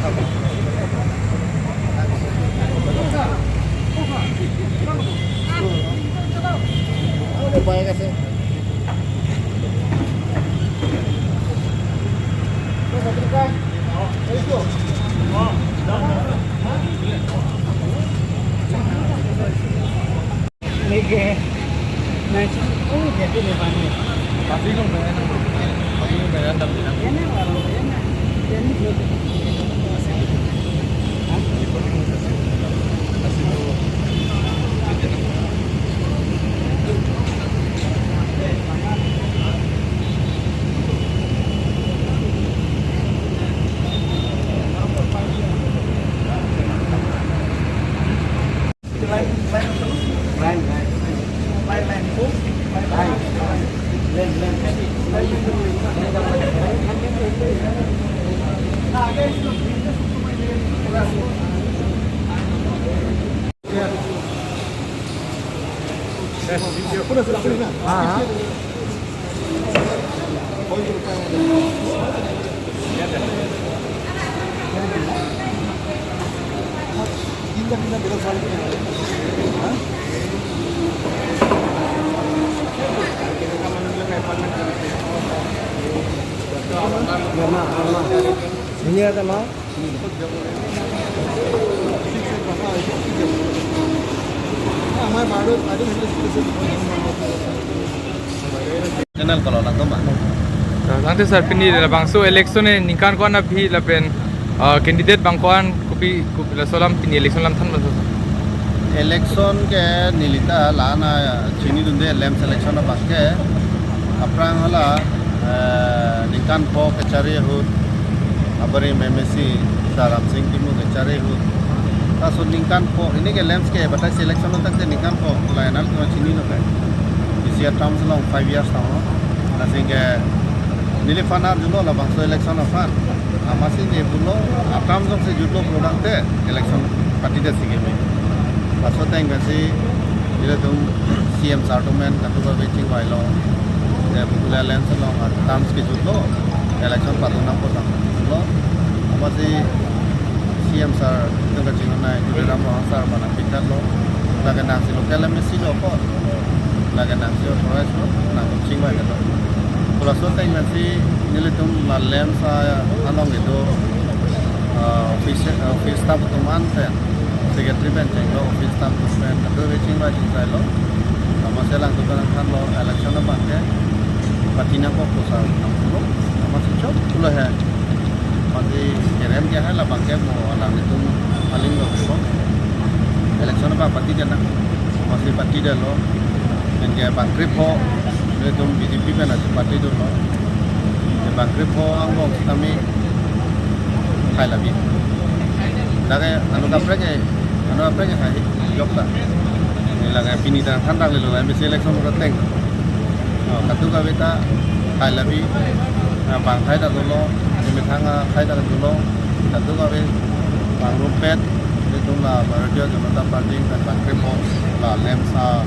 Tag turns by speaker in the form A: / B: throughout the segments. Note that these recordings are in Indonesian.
A: Baik kasih. Lagi, nanti, jadi ni mana? Tapi kau bayar, tapi kau bayar dalam bilang. Ini orang, ini belum. Ini ada mah? Channel kalau nak tu mah.
B: Nanti sir pini la bangso election e nikan ko na bhi la pen candidate bangkoan kupi la solam pini election lam than ma
A: Election ke nilita lana chini dunde lem selection na baske aprang hala nikan po kecari hut abari memesi saram singh timu kecari hut taso nikan po ini ke lems ke bata selection tak de nikan po lainal ko chini no kai isia terms long 5 years tau asing ke nili fanar julo la bangso election of fan amasi ne bulo apam jong se julo program te election party de sige me taso teng gasi ile tum CM Sartoman katuba bechi wailo ya bukula lens long terms ke julo election patuna ko tang lo amasi CM Sar itu kecil na itu dalam sar mana kita lo lagi nasi lokal mesti lo kok lagi nasi orang itu nak kucing mana tu kalau soalnya nasi nilai tu malam saya along itu office staff tu mana secretary bench lo office staff tu mana tu kucing mana juga lo masih lang tu kan lo election apa ke patina kok pusat lo masih cukup lo he masih kirim dia lah bangke mau alang itu paling lo kok election apa parti jana masih parti dah lo dan dia bangke po itu BJP kan ada parti itu lo dia bangke po anggong kami hai lagi lagi anu apa ke hai job lah ini lagi pini dan tanda le lo MBC election urat teng katu ka beta hai lagi bang hai dah lo Kami thang khai ta dulu, tentu kami bang rumpet itu lah Bharatiya Janata Party dan bang Kripo lah lemsa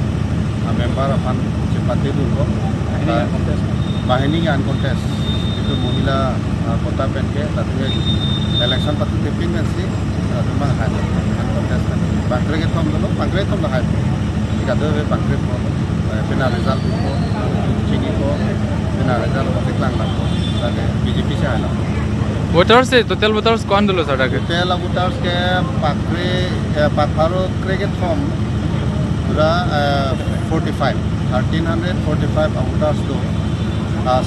A: member akan cepat dulu. Bahini kan kontes itu mohila kota penke, tapi election patu tipin nanti cuma ada kontes bang Kripo dulu, bang Kripo lah ada. Jika tu bang Kripo, benar result itu, cini ko, benar result masih lang lah. BJP से आया
B: वोटर्स से total voters कौन दलो सड़ा के
A: total voters के पाकफारो cricket form पूरा 45 1345 वोटर्स तो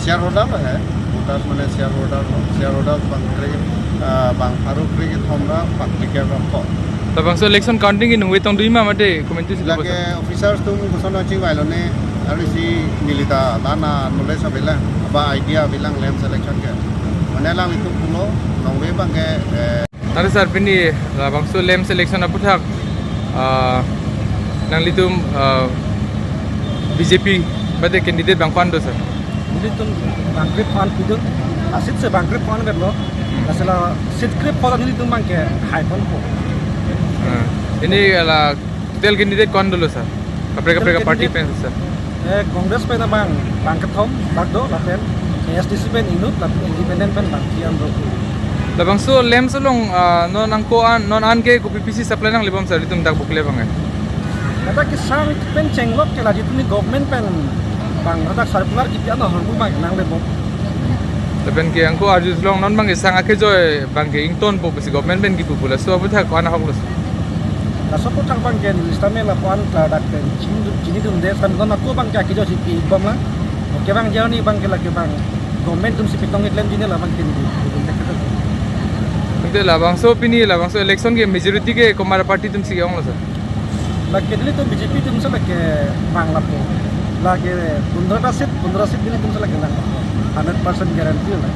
A: शेयर होल्डर है वोटर्स माने शेयर होल्डर पाकफारो क्रिकेट फॉर्म रा पाकलिके रखो
B: तब बंसो इलेक्शन काउंटिंग इन हुई तो दुईमा मते कमेंट से
A: लगे ऑफिसर्स तुम घोषणा ची वालोने अरिसी निलिता लाना नॉलेज अबेला बा आइडिया बिlang lem selection ke menelang itu pulo nongwe bangke
B: tadi sar pini bangso lem selection aputhak nang litum BJP bade candidate bangkwan do sir
C: litum bangkrip fan pidut asit se bangkrip fan berlo asala sitkrip pala litum bangke haipon ko
B: ini ala total candidate kon dulu sir kapre party pen sir
C: Congress pen bang bangketom bagdo lapen SDC pen inut lapen independent pen bang kian bro
B: Labang so lem sulong non angko non an ke ko PPC supply nang libam sir itum tak bukle bang
C: Kata kisang pen cenglok ke lagi tu ni government pen bang kata circular kita no hurbu bang nang lebo.
B: Laben ke angko arju sulong non bang isang ake joy bang ke ington po pisi government ben ki pupula so abu thak ana hoklos.
C: Laso ko tang bang ke listame la puan product pen cini dum de san don aku bang kaki jo sipi bom la. Oke bang jauh ni bang ke lagi bang government tum sipi tong iklan jini la bang ke ni.
B: Nte labang so pini labang so election ke majority ke komara party tum sige onglo sir.
C: Lagi dili tu BJP tum sa lagi bang lapo. Lagi 15 seat dili tum sa lagi nang 100% guarantee lah.